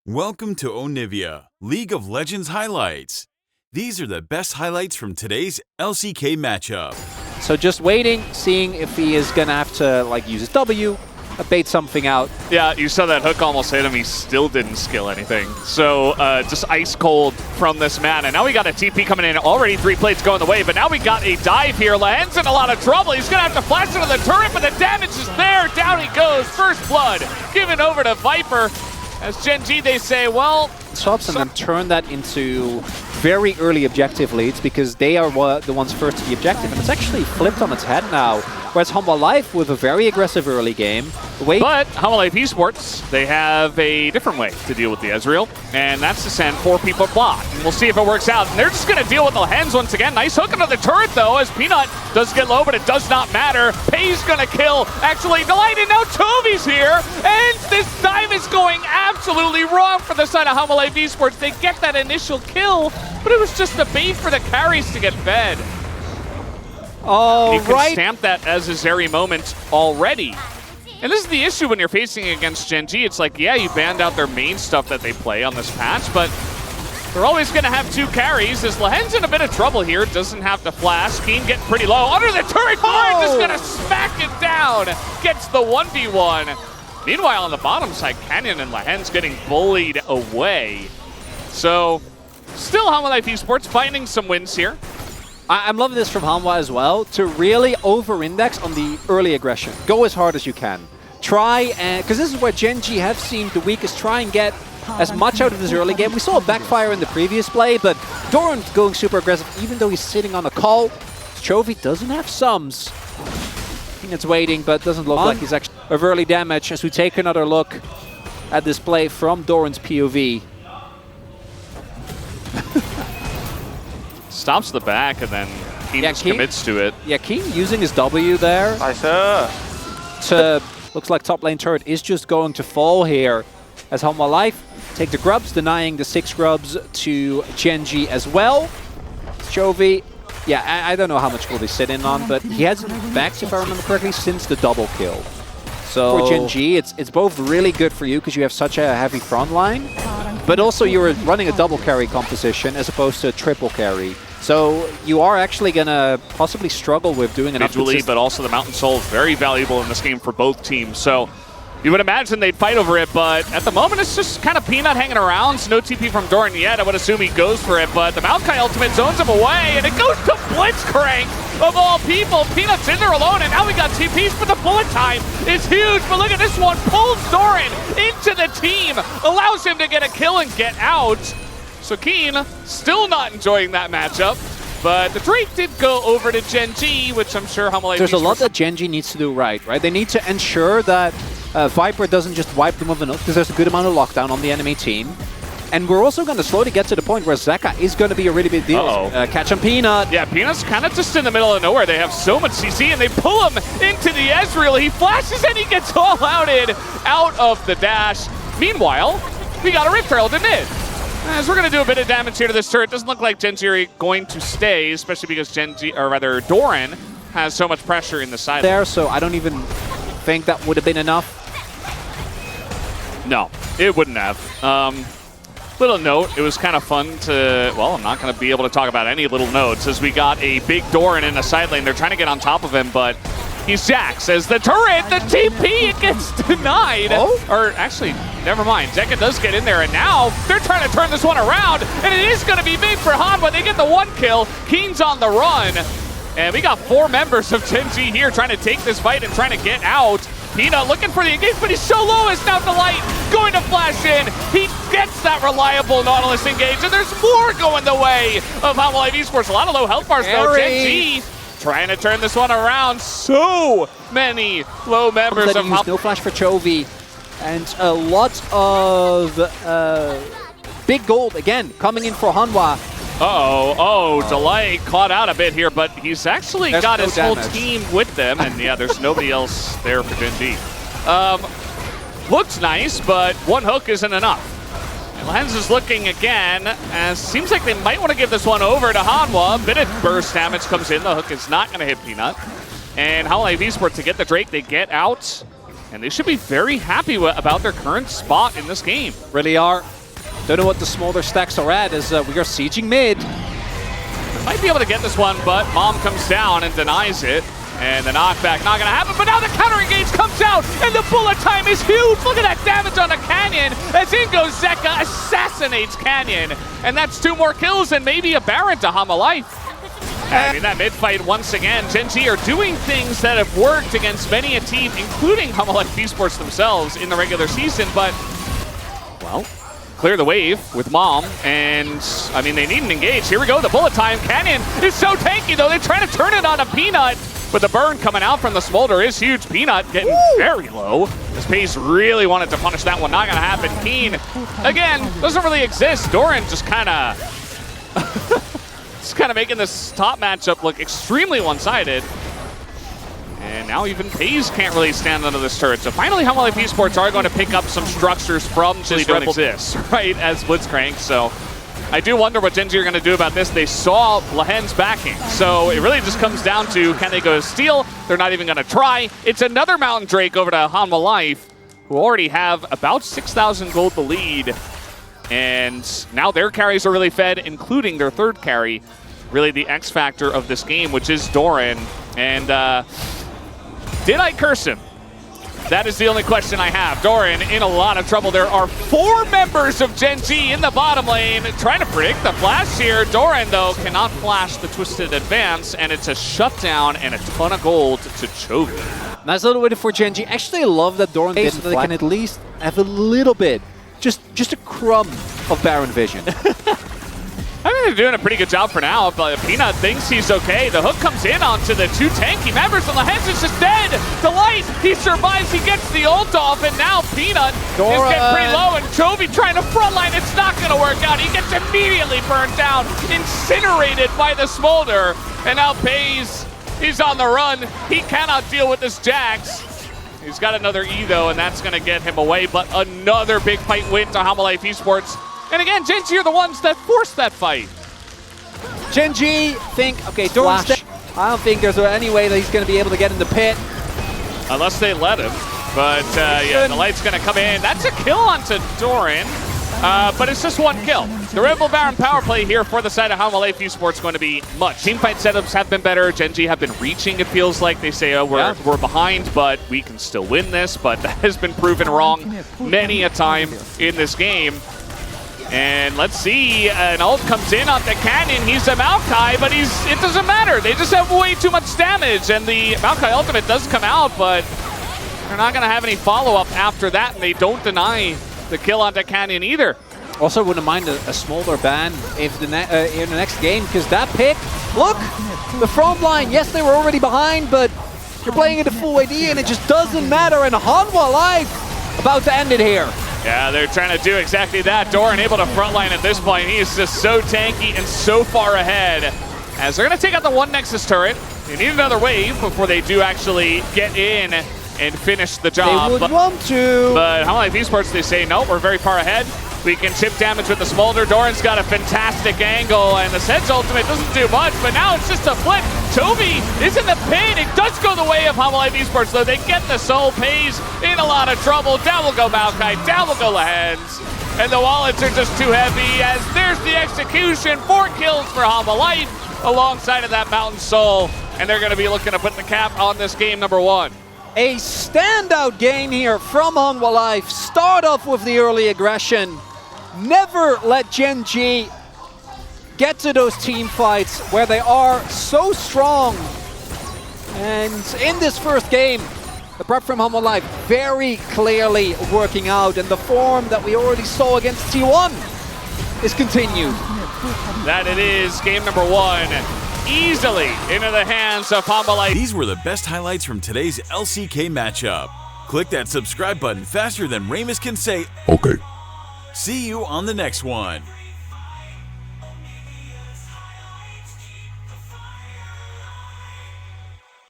Welcome to Onivia, League of Legends highlights. These are the best highlights from today's LCK matchup. So just waiting, seeing if he is going to have to use his W, bait something out. Yeah, you saw that hook almost hit him. He still didn't skill anything. So just ice cold from this man. And now we got a TP coming in. Already 3 plates going the way, but now we got a dive here. Lahen's in a lot of trouble. He's going to have to flash into the turret, but the damage is there. Down he goes. First blood given over to Viper. As Gen.G, they say, well... Swaps and then turn that into very early objective leads because they are the ones first to the objective. And it's actually flipped on its head now. Whereas Hanwha Life with a very aggressive early game. But Hanwha Life Esports, they have a different way to deal with the Ezreal, and that's to send 4 people bot. And we'll see if it works out. And they're just going to deal with the Lahen's once again. Nice hook into the turret, though, as Peanut does get low, but it does not matter. Pei's going to kill. Actually, Delight, and now Toby's here. And this time is going absolutely wrong for the side of Hanwha Life Esports. They get that initial kill, but it was just a bait for the carries to get fed. Oh, you can stamp that as a Zeri moment already. And this is the issue when you're facing against Gen.G. It's like, yeah, you banned out their main stuff that they play on this patch, but they're always going to have 2 carries. As Lahen's in a bit of trouble here, doesn't have to flash. Keen getting pretty low. Under the turret, Doran just going to smack it down. Gets the 1v1. Meanwhile, on the bottom side, Canyon and Lahen's getting bullied away. So, still Hanwha Life Esports finding some wins here. I'm loving this from Hanwha as well, to really over-index on the early aggression. Go as hard as you can. Try, and because this is where Gen.G have seemed the weakest, try and get as much out of this early game. We saw a backfire in the previous play, but Doran going super aggressive, even though he's sitting on a call. Chovy doesn't have sums. Peanut's waiting, but doesn't look like he's actually of early damage as we take another look at this play from Doran's POV. Stops the back and then Keen just commits to it. Yeah, Keen using his W there. Nice. Looks like top lane turret is just going to fall here as Hanwha Life take the grubs, denying the 6 grubs to Gen.G as well. Chovy, yeah, I don't know how much will they sit in on, but he hasn't backed, if I remember correctly, since the double kill. So for Gen.G, it's both really good for you because you have such a heavy front line, but also you're running a double carry composition as opposed to a triple carry. So you are actually going to possibly struggle with doing enough. Individually, but also the Mountain Soul is very valuable in this game for both teams. So you would imagine they'd fight over it, but at the moment it's just kind of Peanut hanging around. So no TP from Doran yet. I would assume he goes for it, but the Maokai ultimate zones him away, and it goes to Blitzcrank of all people. Peanut's in there alone, and now we got TPs, but the bullet time is huge. But look at this one, pulls Doran into the team, allows him to get a kill and get out. So Keen still not enjoying that matchup, but the Drake did go over to Gen.G, which I'm sure Hanwha Life. There's a lot that Gen.G needs to do right? They need to ensure that Viper doesn't just wipe them with an ult, because there's a good amount of lockdown on the enemy team. And we're also going to slowly get to the point where Zeka is going to be a really big deal. Catch him, Peanut. Yeah, Peanut's kind of just in the middle of nowhere. They have so much CC, and they pull him into the Ezreal. He flashes, and he gets all outed out of the dash. Meanwhile, we got a Rift Herald in mid. As we're going to do a bit of damage here to this turret, doesn't look like Gen.G are going to stay, especially because Doran has so much pressure in the side there, so I don't even think that would have been enough. No, it wouldn't have. Little note, it was kind of fun to, well, I'm not going to be able to talk about any little notes as we got a big Doran in the side lane. They're trying to get on top of him, but he's Jax as the turret, the TP, it gets denied. Or actually, never mind. Zeka does get in there, and now they're trying to turn this one around, and it is going to be big for Hanwha. They get the 1 kill. Keen's on the run, and we got 4 members of Gen.G here trying to take this fight and trying to get out. Peanut looking for the engage, but he's so low. It's now Delight going to flash in. He gets that reliable Nautilus engage, and there's more going the way of Hanwha Life Esports. A lot of low health bars, though. Gen.G trying to turn this one around. So many low members of Hanwha. No flash for Chovy, and a lot of big gold again coming in for Hanwha. Delight caught out a bit here, but he's actually got his whole team with them, and yeah, there's nobody else there for Gen.G. Looks nice, but 1 hook isn't enough. And Lens is looking again, as seems like they might want to give this one over to Hanwha. A bit of burst damage comes in. The hook is not going to hit Peanut. And Hanwha Life Esports, to get the Drake, they get out. And they should be very happy about their current spot in this game. Really are. Don't know what the Smolder stacks are at as we are sieging mid. Might be able to get this one, but Mom comes down and denies it. And the knockback not going to happen, but now the counter engage comes out, and the bullet time is huge. Look at that damage on the Canyon as in goes Zeka, assassinates Canyon. And that's 2 more kills and maybe a Baron to Hanwha Life. And in that mid-fight, once again, Gen.G are doing things that have worked against many a team, including Hanwha Life Esports themselves in the regular season, but, well, clear the wave with Mom, and, I mean, they need an engage. Here we go, the bullet time. Canyon is so tanky, though. They're trying to turn it on a Peanut, but the burn coming out from the Smolder is huge. Peanut getting very low. This Pace really wanted to punish that one. Not going to happen. Keen, again, doesn't really exist. Doran just kind of making this top matchup look extremely one-sided. And now even Pace can't really stand under this turret. So finally, Hanwha Life Esports are going to pick up some structures from just don't exist, right, as Blitzcrank. So I do wonder what Gen.G are going to do about this. They saw Lahen's backing. So it really just comes down to, can they go steal? They're not even going to try. It's another Mountain Drake over to Hanwha Life, who already have about 6,000 gold the lead. And now their carries are really fed, including their third carry. Really the X factor of this game, which is Doran. And did I curse him? That is the only question I have. Doran in a lot of trouble. There are 4 members of Gen.G in the bottom lane trying to predict the flash here. Doran, though, cannot flash the twisted advance, and it's a shutdown and a ton of gold to Chovy. Nice little win for Gen.G. Actually, I love that Doran did, so they can at least have a little bit, just a crumb of Baron vision. I think they're doing a pretty good job for now, but Peanut thinks he's okay. The hook comes in onto the 2 tanky members, and Lahen's is just dead. Delight, he survives, he gets the ult off, and now Peanut is getting pretty low, and Chovy trying to frontline. It's not going to work out. He gets immediately burned down, incinerated by the Smolder, and now Pays, he's on the run. He cannot deal with this Jax. He's got another E, though, and that's going to get him away, but another big fight win to Hanwha Life Esports. And again, Gen.G are the ones that forced that fight. Gen.G think, okay, Doran's dead. I don't think there's any way that he's going to be able to get in the pit. Unless they let him. But yeah, the light's going to come in. That's a kill onto Doran, but it's just 1 kill. The Red Bull Baron power play here for the side of Hanwha Life Esports going to be much. Teamfight setups have been better. Gen.G have been reaching, it feels like. They say, oh, we're behind, but we can still win this. But that has been proven wrong many a time in this game. And let's see, an ult comes in on the Canyon. He's a Maokai, but it doesn't matter. They just have way too much damage, and the Maokai ultimate does come out, but they're not going to have any follow-up after that, and they don't deny the kill on the Canyon either. Also, wouldn't mind a Smolder ban if in the next game, because that pick, look, the front line, yes, they were already behind, but you're playing it at full AD, and it just doesn't matter, and Hanwha Life about to end it here. Yeah, they're trying to do exactly that. Doran able to frontline at this point. He is just so tanky and so far ahead. As they're going to take out the 1 Nexus turret. They need another wave before they do actually get in and finish the job. They would want to. But Hanwha Life Esports, they say, no, we're very far ahead. We can chip damage with the Smolder. Doran's got a fantastic angle, and the Sedge ultimate doesn't do much, but now it's just a flip. Chovy is in the pit. It does go the way of Hanwha Life Esports, though. They get the soul. Pays in a lot of trouble. Down will go Maokai. Down will go Lahen's. And the wallets are just too heavy, as there's the execution. 4 kills for Hanwha Life alongside of that Mountain Soul. And they're going to be looking to put the cap on this game number 1. A standout game here from Hanwha Life. Start off with the early aggression. Never let Gen.G get to those team fights where they are so strong. And in this first game, the prep from Hanwha Life very clearly working out, and the form that we already saw against T1 is continued. That it is, game number 1. Easily into the hands of Hanwha Life. These were the best highlights from today's LCK matchup. Click that subscribe button faster than Ramus can say, Okay. See you on the next one.